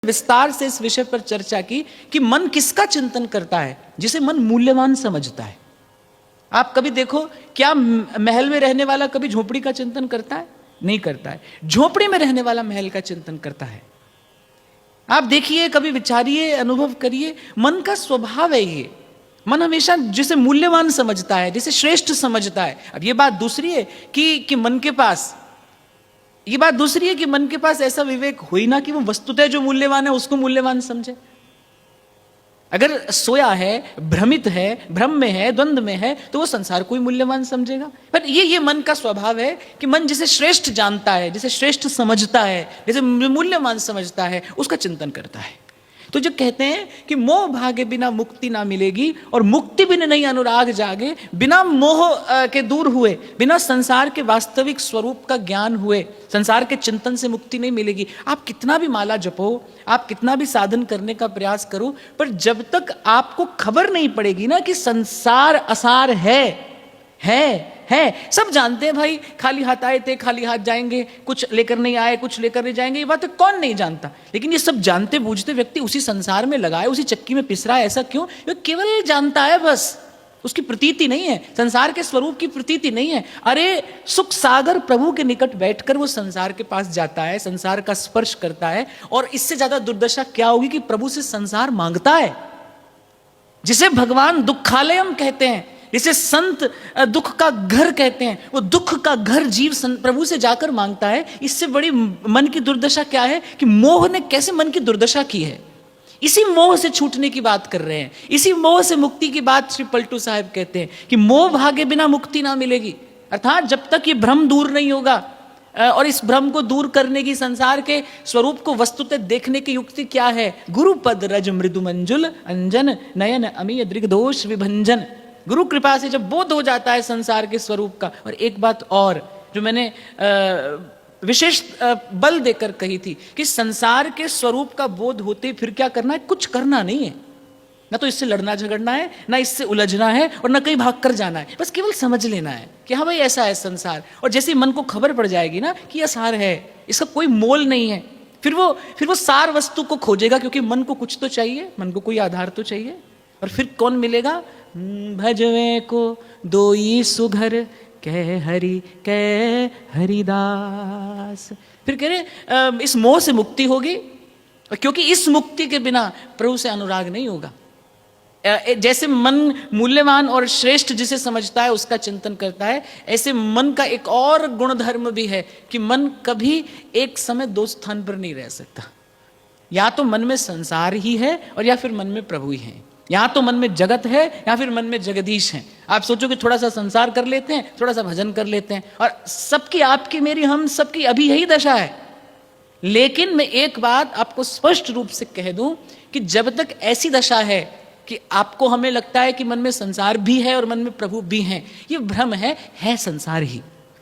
विस्तार से इस विषय पर चर्चा की कि मन किसका चिंतन करता है, जिसे मन मूल्यवान समझता है। आप कभी देखो, क्या महल में रहने वाला कभी झोपड़ी का चिंतन करता है? नहीं करता है। झोपड़ी में रहने वाला महल का चिंतन करता है। आप देखिए, कभी विचारिए, अनुभव करिए, मन का स्वभाव है ये। मन हमेशा जिसे मूल्यवान समझता है, जिसे श्रेष्ठ समझता है। अब ये बात दूसरी है कि मन के पास, ये बात दूसरी है कि मन के पास ऐसा विवेक हो ही ना कि वो वस्तुतः जो मूल्यवान है उसको मूल्यवान समझे। अगर सोया है, भ्रमित है, भ्रम में है, द्वंद्व में है, तो वो संसार को ही मूल्यवान समझेगा। पर ये मन का स्वभाव है कि मन जिसे श्रेष्ठ जानता है, जिसे श्रेष्ठ समझता है, जिसे मूल्यवान समझता है, उसका चिंतन करता है। तो जो कहते हैं कि मोह भागे बिना मुक्ति ना मिलेगी, और मुक्ति बिन नहीं अनुराग जागे, बिना मोह के दूर हुए, बिना संसार के वास्तविक स्वरूप का ज्ञान हुए, संसार के चिंतन से मुक्ति नहीं मिलेगी। आप कितना भी माला जपो, आप कितना भी साधन करने का प्रयास करो, पर जब तक आपको खबर नहीं पड़ेगी ना कि संसार असार है। सब जानते हैं भाई, खाली हाथ आए थे, खाली हाथ जाएंगे, कुछ लेकर नहीं आए, कुछ लेकर नहीं जाएंगे, ये बात कौन नहीं जानता। लेकिन ये सब जानते बूझते व्यक्ति उसी संसार में लगा है, उसी चक्की में पिस रहा है। ऐसा क्यों? वो केवल जानता है, बस उसकी प्रतीति नहीं है, संसार के स्वरूप की प्रतीति नहीं है। अरे सुख सागर प्रभु के निकट बैठकर वो संसार के पास जाता है, संसार का स्पर्श करता है, और इससे ज्यादा दुर्दशा क्या होगी कि प्रभु से संसार मांगता है, जिसे भगवान दुखालयम कहते हैं, जिसे संत दुख का घर कहते हैं। वो दुख का घर जीव प्रभु से जाकर मांगता है। इससे बड़ी मन की दुर्दशा क्या है कि मोह ने कैसे मन की दुर्दशा की है। इसी मोह से छूटने की बात कर रहे हैं, इसी मोह से मुक्ति की बात श्री पलटू साहब कहते हैं कि मोह भागे बिना मुक्ति ना मिलेगी। अर्थात जब तक ये भ्रम दूर नहीं होगा, और इस भ्रम को दूर करने की, संसार के स्वरूप को वस्तुतः देखने की युक्ति क्या है? गुरुपद रज मृदु मंजुल अंजन नयन अमीय दृग्दोष विभंजन। गुरु कृपा से जब बोध हो जाता है संसार के स्वरूप का। और एक बात और जो मैंने विशेष बल देकर कही थी कि संसार के स्वरूप का बोध होते फिर क्या करना है? कुछ करना नहीं है, ना तो इससे लड़ना झगड़ना है, ना इससे उलझना है, और ना कहीं भाग कर जाना है। बस केवल समझ लेना है कि हाँ भाई ऐसा है संसार। और जैसे ही मन को खबर पड़ जाएगी ना कि यह सार है, इसका कोई मोल नहीं है, फिर वो सार वस्तु को खोजेगा, क्योंकि मन को कुछ तो चाहिए, मन को कोई आधार तो चाहिए। और फिर कौन मिलेगा? भजवे को दोई सुघर कह हरिदास। फिर कह रहे इस मोह से मुक्ति होगी, क्योंकि इस मुक्ति के बिना प्रभु से अनुराग नहीं होगा। जैसे मन मूल्यवान और श्रेष्ठ जिसे समझता है उसका चिंतन करता है, ऐसे मन का एक और गुणधर्म भी है कि मन कभी एक समय दो स्थान पर नहीं रह सकता। या तो मन में संसार ही है, और या फिर मन में प्रभु ही है। या तो मन में जगत है, या फिर मन में जगदीश है। आप सोचो कि थोड़ा सा संसार कर लेते हैं, थोड़ा सा भजन कर लेते हैं, और सबकी, आपकी, मेरी, हम सबकी अभी यही दशा है। लेकिन मैं एक बात आपको स्पष्ट रूप से कह दूं कि जब तक ऐसी दशा है कि आपको, हमें लगता है कि मन में संसार भी है और मन में प्रभु भी हैं, ये भ्रम है संसार ही।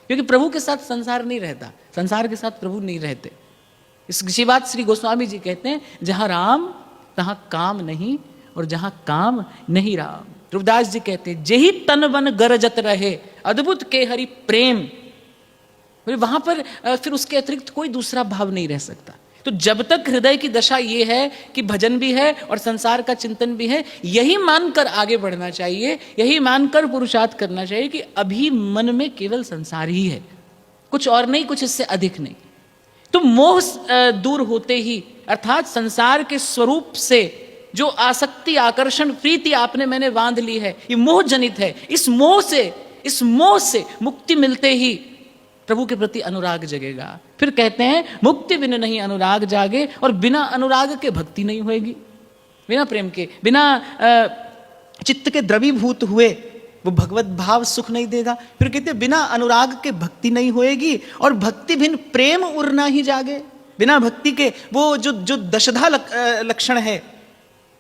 क्योंकि प्रभु के साथ संसार नहीं रहता, संसार के साथ प्रभु नहीं रहते। इसी बात श्री गोस्वामी जी कहते हैं, जहां राम तहां काम नहीं, और जहां काम नहीं राम। ध्रुवदास जी कहते हैं, जेहि तन वन गरजत रहे अद्भुत के हरि प्रेम। वहां पर फिर उसके अतिरिक्त कोई दूसरा भाव नहीं रह सकता। तो जब तक हृदय की दशा ये है कि भजन भी है और संसार का चिंतन भी है, यही मानकर आगे बढ़ना चाहिए, यही मानकर पुरुषार्थ करना चाहिए कि अभी मन में केवल संसार ही है, कुछ और नहीं, कुछ इससे अधिक नहीं। तो मोह दूर होते ही, अर्थात संसार के स्वरूप से जो आसक्ति, आकर्षण, प्रीति आपने मैंने बांध ली है, ये मोह जनित है। इस मोह से मुक्ति मिलते ही प्रभु के प्रति अनुराग जगेगा। फिर कहते हैं, मुक्ति बिन नहीं अनुराग जागे, और बिना अनुराग के भक्ति नहीं होएगी। बिना प्रेम के, बिना चित्त के द्रवीभूत हुए वो भगवत भाव सुख नहीं देगा। फिर कहते हैं, बिना अनुराग के भक्ति नहीं होएगी, और भक्ति बिन प्रेम उड़ना ही जागे। बिना भक्ति के वो जो दशधा लक्षण है,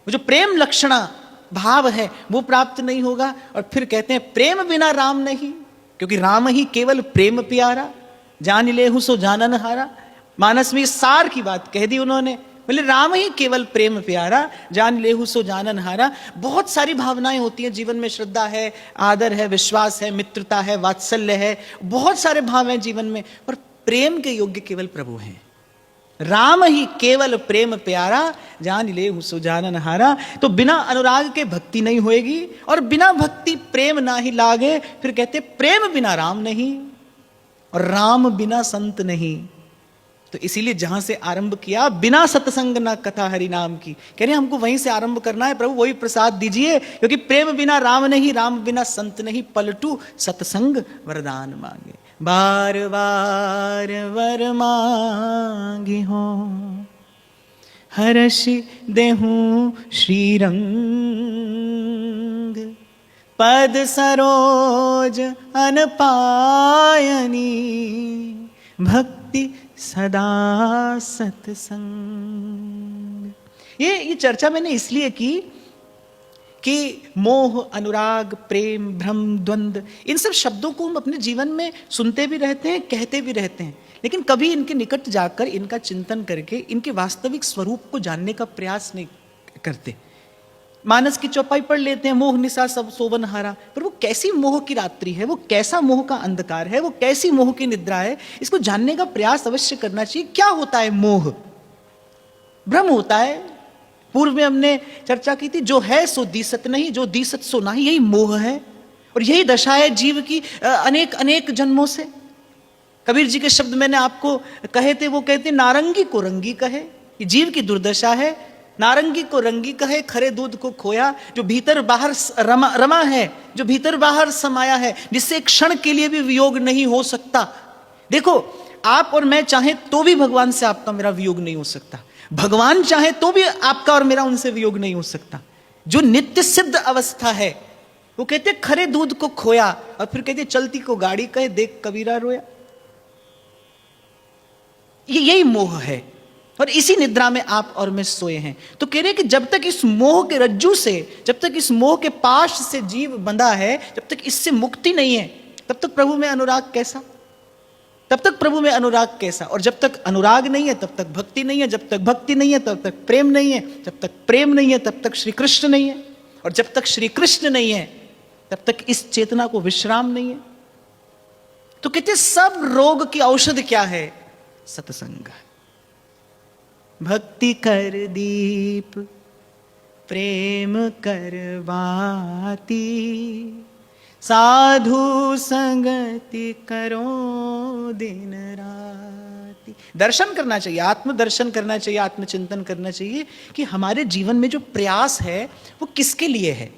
वो जो प्रेम लक्षणा भाव है, वो प्राप्त नहीं होगा। और फिर कहते हैं, प्रेम बिना राम नहीं, क्योंकि राम ही केवल प्रेम प्यारा, जान लेहु सो जानन हारा। मानस में सार की बात कह दी उन्होंने, बोले राम ही केवल प्रेम प्यारा, जान लेहु सो जानन हारा। बहुत सारी भावनाएं होती हैं जीवन में, श्रद्धा है, आदर है, विश्वास है, मित्रता है, वात्सल्य है, बहुत सारे भाव हैं जीवन में, पर प्रेम के योग्य केवल प्रभु हैं। राम ही केवल प्रेम प्यारा, जान ले हूं सुजानन हारा। तो बिना अनुराग के भक्ति नहीं होएगी, और बिना भक्ति प्रेम ना ही लागे। फिर कहते प्रेम बिना राम नहीं, और राम बिना संत नहीं। तो इसीलिए जहां से आरंभ किया, बिना सत्संग ना कथा हरि नाम की, कह रहे हमको वहीं से आरंभ करना है। प्रभु वही प्रसाद दीजिए, क्योंकि प्रेम बिना राम नहीं, राम बिना संत नहीं। पलटू सत्संग वरदान मांगे, बार बार वर मांगी हो, हर्षि देहूं श्रीरंग। पद सरोज अनपायनी, भक्ति सदा सत्संग। ये चर्चा मैंने इसलिए की कि मोह, अनुराग, प्रेम, भ्रम, द्वंद्व, इन सब शब्दों को हम अपने जीवन में सुनते भी रहते हैं, कहते भी रहते हैं, लेकिन कभी इनके निकट जाकर इनका चिंतन करके इनके वास्तविक स्वरूप को जानने का प्रयास नहीं करते। मानस की चौपाई पढ़ लेते हैं, मोह निशा सब सोवन हारा, पर वो कैसी मोह की रात्रि है, वो कैसा मोह का अंधकार है, वो कैसी मोह की निद्रा है, इसको जानने का प्रयास अवश्य करना चाहिए। क्या होता है मोह? भ्रम होता है। पूर्व में हमने चर्चा की थी, जो है सो दिसत नहीं, जो दिसत सो नहीं, यही मोह है। और यही दशा है जीव की अनेक अनेक जन्मों से। कबीर जी के शब्द मैंने आपको कहे थे, वो कहते नारंगी को रंगी कहे, ये जीव की दुर्दशा है। नारंगी को रंगी कहे, खरे दूध को खोया, जो भीतर बाहर रमा है, जो भीतर बाहर समाया है, जिससे एक क्षण के लिए भी वियोग नहीं हो सकता। देखो, आप और मैं चाहें तो भी भगवान से आपका मेरा वियोग नहीं हो सकता, भगवान चाहे तो भी आपका और मेरा उनसे वियोग नहीं हो सकता। जो नित्य सिद्ध अवस्था है, वो कहते खरे दूध को खोया, और फिर कहते चलती को गाड़ी कहे, देख कबीरा रोया। यही मोह है, और इसी निद्रा में आप और मैं सोए हैं। तो कह रहे कि जब तक इस मोह के रज्जू से, जब तक इस मोह के पाश से जीव बंधा है, जब तक इससे मुक्ति नहीं है, तब तक प्रभु में अनुराग कैसा? तब तक प्रभु में अनुराग कैसा? और जब तक अनुराग नहीं है तब तक भक्ति नहीं है, जब तक भक्ति नहीं है तब तक प्रेम नहीं है, जब तक प्रेम नहीं है तब तक श्री कृष्ण नहीं है, और जब तक श्री कृष्ण नहीं है तब तक इस चेतना को विश्राम नहीं है। तो कहते सब रोग की औषध क्या है? सत्संग। भक्ति कर दीप प्रेम कर बाती, साधु संगति करो दिन राति। दर्शन करना चाहिए, आत्मदर्शन करना चाहिए, आत्मचिंतन करना चाहिए कि हमारे जीवन में जो प्रयास है वो किसके लिए है।